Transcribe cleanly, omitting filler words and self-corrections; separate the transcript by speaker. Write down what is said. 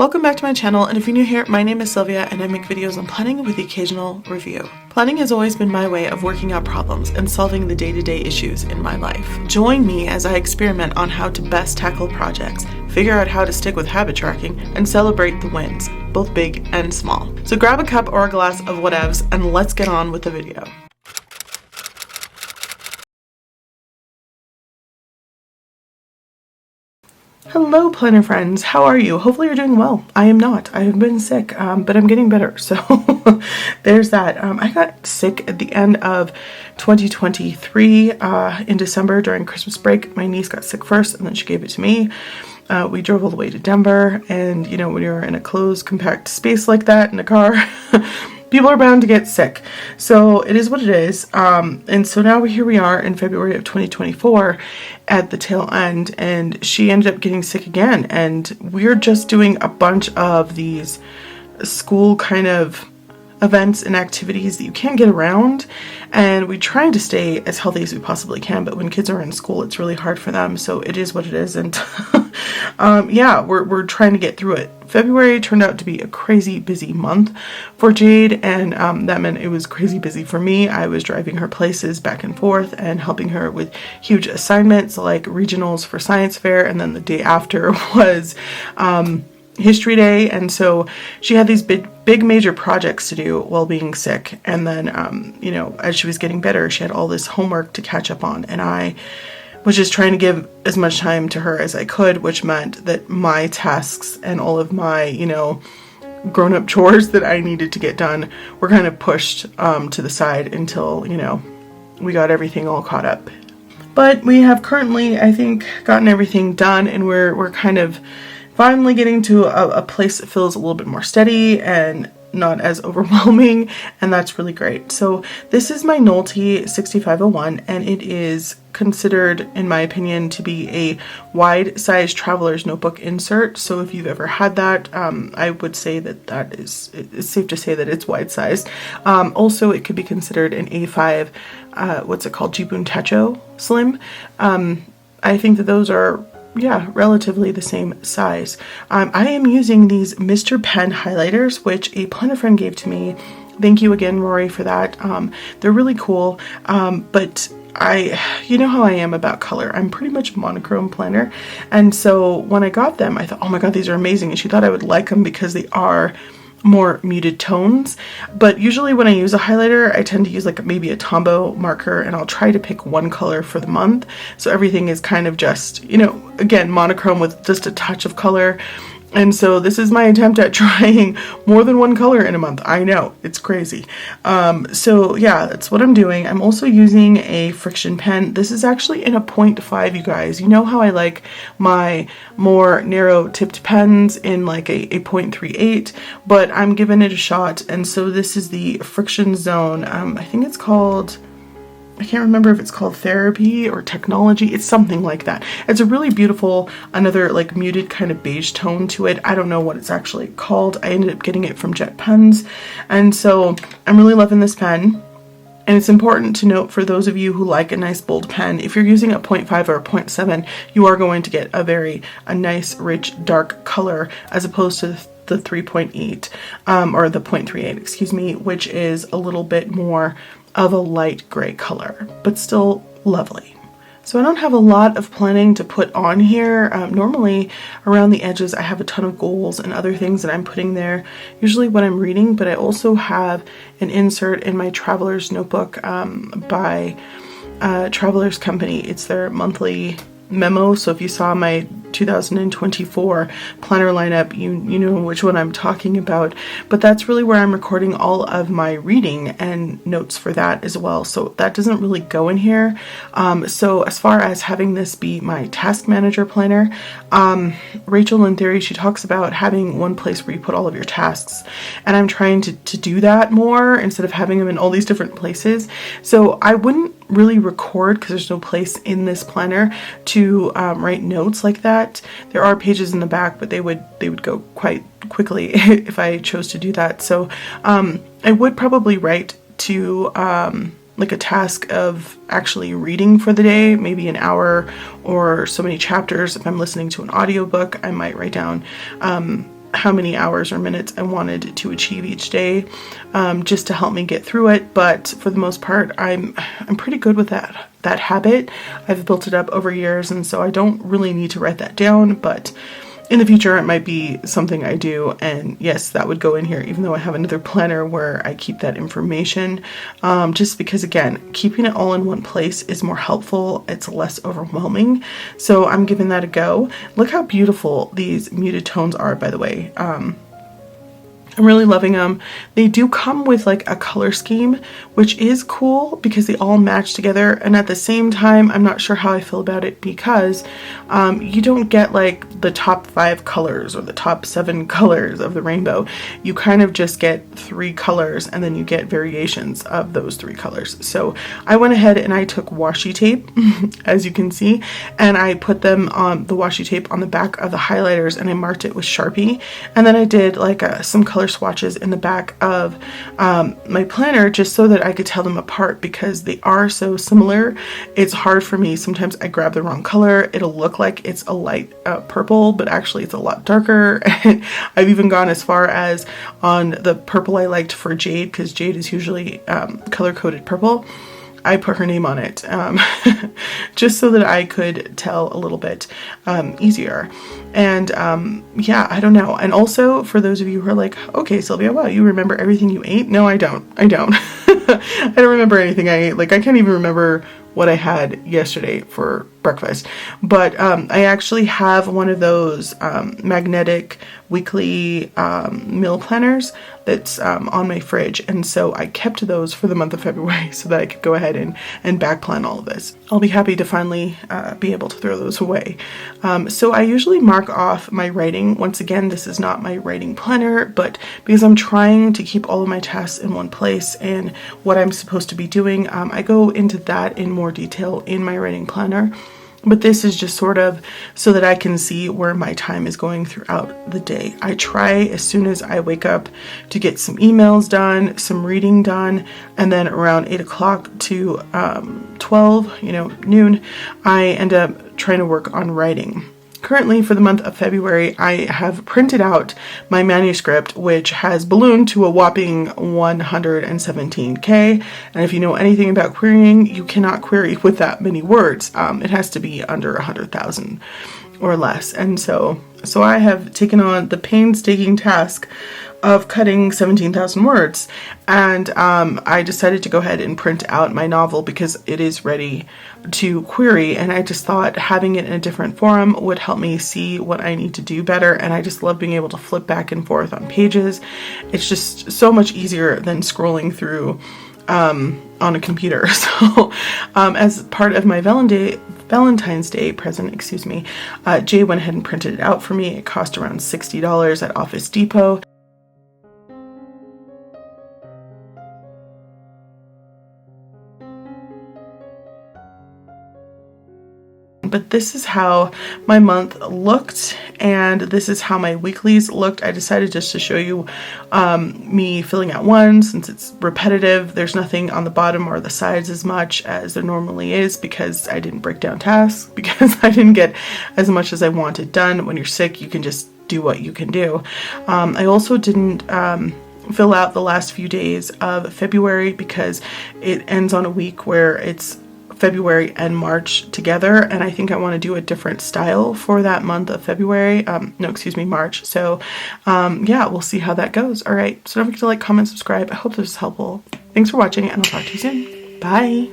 Speaker 1: Welcome back to my channel, and if you're new here, my name is Sylvia and I make videos on planning with the occasional review. Planning has always been my way of working out problems and solving the day-to-day issues in my life. Join me as I experiment on how to best tackle projects, figure out how to stick with habit tracking, and celebrate the wins, both big and small. So grab a cup or a glass of whatevs and let's get on with the video. Hello planner friends, how are you? Hopefully you're doing well. I am not. I have been sick, but I'm getting better, so there's that. I got sick at the end of 2023 in December during Christmas break. My niece got sick first and then she gave it to me. We drove all the way to Denver, and you know, when you're in a closed compact space like that in a car, people are bound to get sick. So it is what it is. And so now here we are in February of 2024 at the tail end, and she ended up getting sick again. And we're just doing a bunch of these school kind of events and activities that you can't get around, and we try to stay as healthy as we possibly can, but when kids are in school it's really hard for them, so it is what it is. And yeah, we're trying to get through it. February turned out to be a crazy busy month for Jade, and that meant it was crazy busy for me. I was driving her places back and forth and helping her with huge assignments like regionals for science fair, and then the day after was History Day, and so she had these big major projects to do while being sick. And then you know, as she was getting better, she had all this homework to catch up on, and I was just trying to give as much time to her as I could, which meant that my tasks and all of my, you know, grown-up chores that I needed to get done were kind of pushed to the side until, you know, we got everything all caught up. But we have currently, I think, gotten everything done, and we're kind of finally getting to a place that feels a little bit more steady and not as overwhelming, and that's really great. So this is my Nolty 6501, and it is considered, in my opinion, to be a wide size traveler's notebook insert. So if you've ever had that, I would say that it's safe to say that it's wide sized. Also, it could be considered an A5, what's it called, Jibun Techo Slim. I think that those are, yeah, relatively the same size. I am using these Mr. Pen highlighters, which a planner friend gave to me. Thank you again, Rory, for that. They're really cool, but you know how I am about color. I'm pretty much a monochrome planner, and so when I got them, I thought, oh my god, these are amazing, and she thought I would like them because they are more muted tones. But usually when I use a highlighter, I tend to use like maybe a Tombow marker, and I'll try to pick one color for the month, so everything is kind of just, you know, again, monochrome with just a touch of color. And so this is my attempt at trying more than one color in a month. I know, it's crazy. So yeah, that's what I'm doing. I'm also using a friction pen. This is actually in a 0.5, you guys. You know how I like my more narrow tipped pens in like a 0.38, but I'm giving it a shot. And so this is the Friction Zone. I think it's called, I can't remember if it's called Therapy or Technology. It's something like that. It's a really beautiful, another like muted kind of beige tone to it. I don't know what it's actually called. I ended up getting it from Jet Pens. And so I'm really loving this pen. And it's important to note, for those of you who like a nice bold pen, if you're using a 0.5 or a 0.7, you are going to get a nice, rich, dark color, as opposed to the 3.8, or the 0.38, excuse me, which is a little bit more of a light gray color, but still lovely. So I don't have a lot of planning to put on here. Normally around the edges I have a ton of goals and other things that I'm putting there, usually when I'm reading, but I also have an insert in my Traveler's Notebook by Traveler's Company. It's their monthly memo, so if you saw my 2024 planner lineup, you know which one I'm talking about. But that's really where I'm recording all of my reading and notes for that as well, so that doesn't really go in here. So as far as having this be my task manager planner, Rachel in Theory, she talks about having one place where you put all of your tasks, and I'm trying to do that more instead of having them in all these different places. So I wouldn't really record, because there's no place in this planner to write notes like that. There are pages in the back, but they would go quite quickly if I chose to do that. So I would probably write to like a task of actually reading for the day, maybe an hour or so many chapters. If I'm listening to an audiobook, I might write down how many hours or minutes I wanted to achieve each day, just to help me get through it. But for the most part, I'm pretty good with that habit. I've built it up over years, and so I don't really need to write that down, but in the future it might be something I do, and yes, that would go in here, even though I have another planner where I keep that information, just because, again, keeping it all in one place is more helpful. It's less overwhelming, so I'm giving that a go. Look how beautiful these muted tones are, by the way. I'm really loving them. They do come with like a color scheme, which is cool because they all match together. And at the same time, I'm not sure how I feel about it because you don't get like the top 5 colors or the top 7 colors of the rainbow. You kind of just get 3 colors, and then you get variations of those 3 colors. So I went ahead and I took washi tape, as you can see, and I put them on the washi tape on the back of the highlighters, and I marked it with Sharpie. And then I did like some color swatches in the back of my planner, just so that I could tell them apart, because they are so similar. It's hard for me. Sometimes I grab the wrong color. It'll look like it's a light purple, but actually it's a lot darker. And I've even gone as far as on the purple I liked for Jade, because Jade is usually color-coded purple. I put her name on it, just so that I could tell a little bit easier. And yeah, I don't know. And also, for those of you who are like, okay, Sylvia, wow, you remember everything you ate? No, I don't. I don't. I don't remember anything I ate. Like, I can't even remember what I had yesterday for breakfast. But I actually have one of those magnetic weekly meal planners that's on my fridge, and so I kept those for the month of February so that I could go ahead and back plan all of this. I'll be happy to finally be able to throw those away. So I usually mark off my writing. Once again, this is not my writing planner, but because I'm trying to keep all of my tasks in one place and what I'm supposed to be doing, I go into that in more detail in my writing planner. But this is just sort of so that I can see where my time is going throughout the day. I try as soon as I wake up to get some emails done, some reading done, and then around 8 o'clock to 12, noon, I end up trying to work on writing. Currently, for the month of February, I have printed out my manuscript, which has ballooned to a whopping 117K. And if you know anything about querying, you cannot query with that many words. It has to be under 100,000 or less. And so I have taken on the painstaking task of cutting 17,000 words, and I decided to go ahead and print out my novel because it is ready to query, and I just thought having it in a different forum would help me see what I need to do better. And I just love being able to flip back and forth on pages. It's just so much easier than scrolling through on a computer. So as part of my Valentine's Day present, Jay went ahead and printed it out for me. It cost around $60 at Office Depot. But this is how my month looked, and this is how my weeklies looked. I decided just to show you me filling out one, since it's repetitive. There's nothing on the bottom or the sides as much as there normally is, because I didn't break down tasks, because I didn't get as much as I wanted done. When you're sick, you can just do what you can do. I also didn't fill out the last few days of February because it ends on a week where it's February and March together, and I think I want to do a different style for that month of February. March. So yeah, we'll see how that goes. All right, so don't forget to like, comment, subscribe. I hope this was helpful. Thanks for watching, and I'll talk to you soon. Bye.